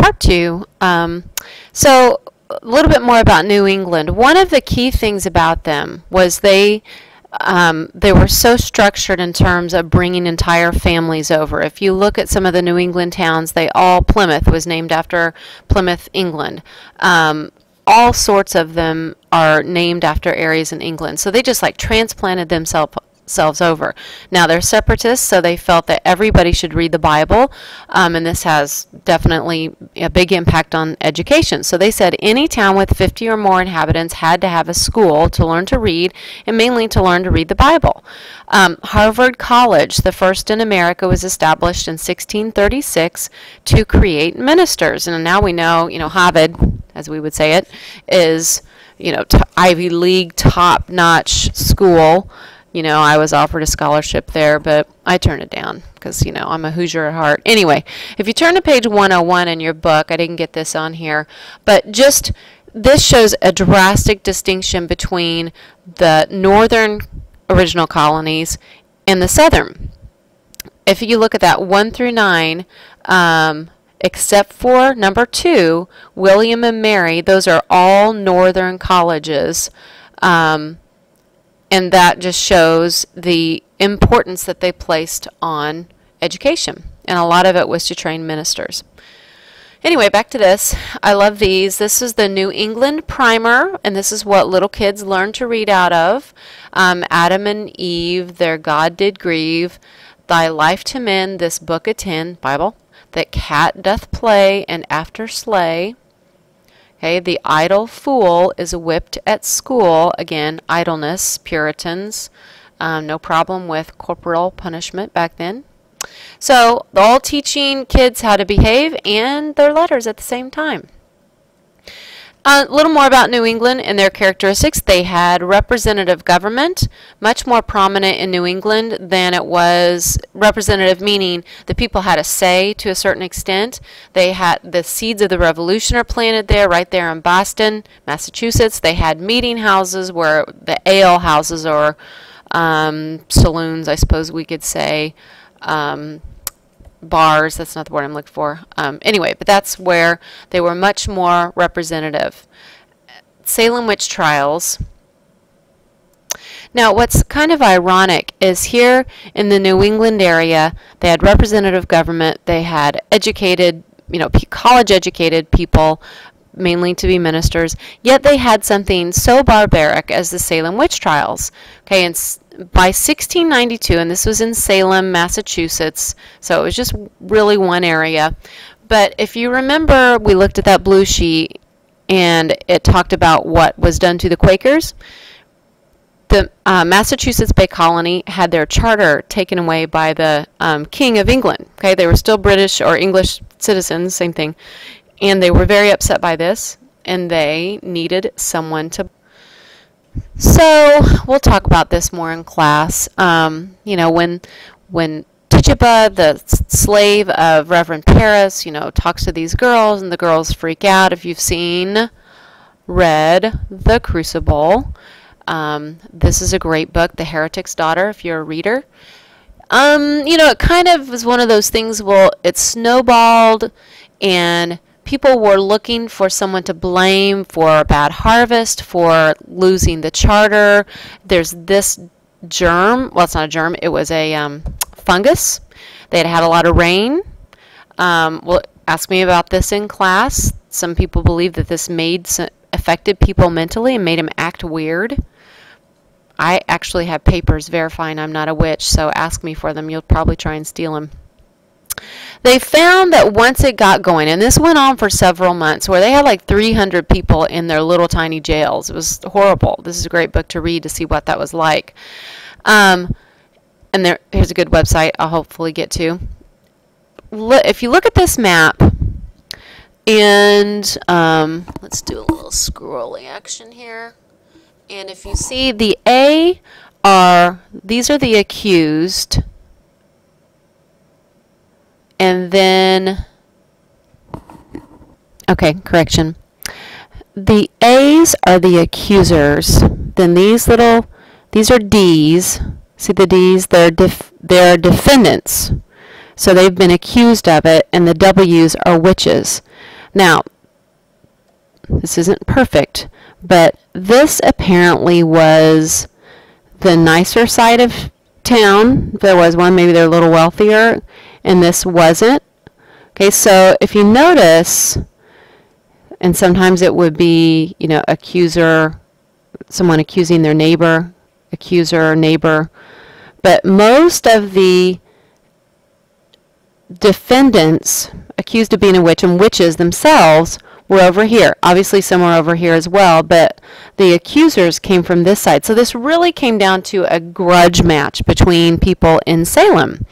part 2. So a little bit more about New England. One of the key things about them was they were so structured in terms of bringing entire families over. If you look at some of the New England towns, Plymouth was named after Plymouth, England. All sorts of them are named after areas in England. So they just like transplanted themselves over. Now they're separatists, so they felt that everybody should read the Bible, and this has definitely a big impact on education. So they said any town with 50 or more inhabitants had to have a school to learn to read, and mainly to learn to read the Bible. Harvard College, the first in America, was established in 1636 to create ministers. And now we know, Harvard, as we would say it, is, Ivy League top-notch school. I was offered a scholarship there, but I turned it down because, I'm a Hoosier at heart. Anyway, if you turn to page 101 in your book, I didn't get this on here, but just this shows a drastic distinction between the northern original colonies and the southern. If you look at that 1 through 9, except for number 2, William and Mary, those are all northern colleges. And that just shows the importance that they placed on education. And a lot of it was to train ministers. Anyway, back to this. I love these. This is the New England Primer, and this is what little kids learn to read out of. Adam and Eve, their God did grieve. Thy life to mend, this book attend, Bible. That cat doth play, and after slay. Okay, the idle fool is whipped at school. Again, idleness, Puritans. No problem with corporal punishment back then. So, all teaching kids how to behave and their letters at the same time. A little more about New England and their characteristics. They had representative government, much more prominent in New England than it was representative, meaning the people had a say to a certain extent. They had the seeds of the Revolution are planted there, right there in Boston, Massachusetts. They had meeting houses where the ale houses, or saloons, I suppose we could say, bars, that's not the word I'm looking for. Anyway, but that's where they were much more representative. Salem witch trials. Now, what's kind of ironic is here in the New England area, they had representative government, they had educated, college-educated people, mainly to be ministers, yet they had something so barbaric as the Salem witch trials. Okay, and by 1692, and this was in Salem, Massachusetts, so it was just really one area. But if you remember, we looked at that blue sheet, and it talked about what was done to the Quakers. The Massachusetts Bay Colony had their charter taken away by the King of England. Okay, they were still British or English citizens, same thing, and they were very upset by this, and they needed someone to. So we'll talk about this more in class. When Tituba, the slave of Reverend Paris, talks to these girls, and the girls freak out. If you've read The Crucible, this is a great book, The Heretic's Daughter, if you're a reader. It kind of was one of those things. Well, it snowballed, and people were looking for someone to blame for a bad harvest, for losing the charter. There's this germ. Well, it's not a germ. It was a fungus. They had had a lot of rain. Well, ask me about this in class. Some people believe that this affected people mentally and made them act weird. I actually have papers verifying I'm not a witch, so ask me for them. You'll probably try and steal them. They found that once it got going, and this went on for several months, where they had like 300 people in their little tiny jails. It was horrible. This is a great book to read to see what that was like. And here's a good website I'll hopefully get to. If you look at this map, and let's do a little scrolling action here. And if you see the these are the accused. And then, okay, correction. The A's are the accusers. Then these are D's. See the D's? They're defendants. So they've been accused of it, and the W's are witches. Now, this isn't perfect, but this apparently was the nicer side of town. If there was one, maybe they're a little wealthier, and this wasn't. Okay, so if you notice, and sometimes it would be, you know, accuser, someone accusing their neighbor, accuser, neighbor, but most of the defendants accused of being a witch and witches themselves were over here. Obviously some were over here as well, but the accusers came from this side. So this really came down to a grudge match between people in Salem.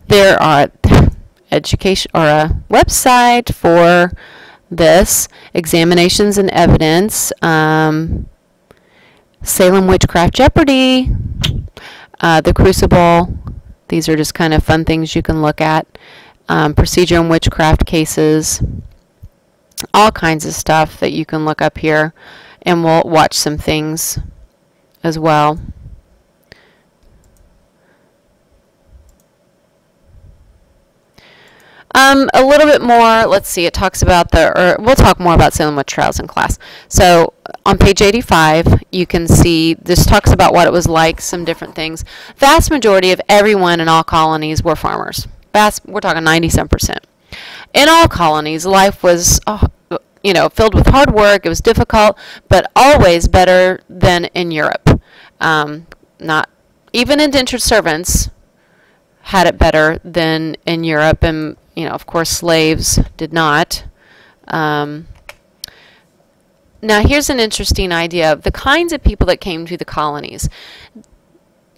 There are education or a website for this, Examinations and Evidence, Salem Witchcraft Jeopardy, The Crucible. These are just kind of fun things you can look at. Procedure and witchcraft cases, all kinds of stuff that you can look up here, and we'll watch some things as well. A little bit more, let's see, it talks about we'll talk more about Salem witch trials in class. So on page 85, you can see this talks about what it was like, some different things. Vast majority of everyone in all colonies were farmers. We're talking 97%. In all colonies, life was, you know, filled with hard work. It was difficult, but always better than in Europe. Not even indentured servants had it better than in Europe, and you know, of course, slaves did not. Now, here's an interesting idea of the kinds of people that came to the colonies.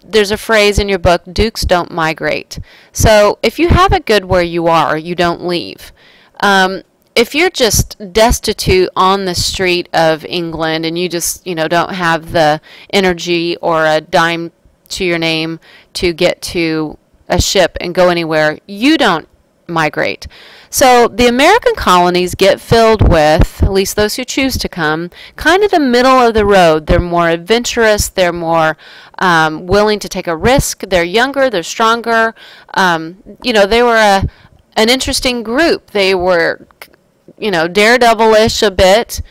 There's a phrase in your book, dukes don't migrate. So if you have it good where you are, you don't leave. If you're just destitute on the street of England and you just, you know, don't have the energy or a dime to your name to get to a ship and go anywhere, you don't migrate. So the American colonies get filled with, at least those who choose to come, kind of the middle of the road. They're more adventurous, they're more willing to take a risk, they're younger, they're stronger. You know, they were an interesting group. They were, you know, daredevilish a bit.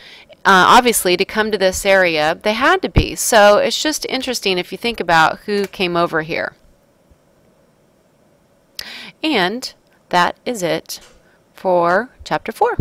Obviously, to come to this area, they had to be. So it's just interesting if you think about who came over here. And that is it for Chapter 4.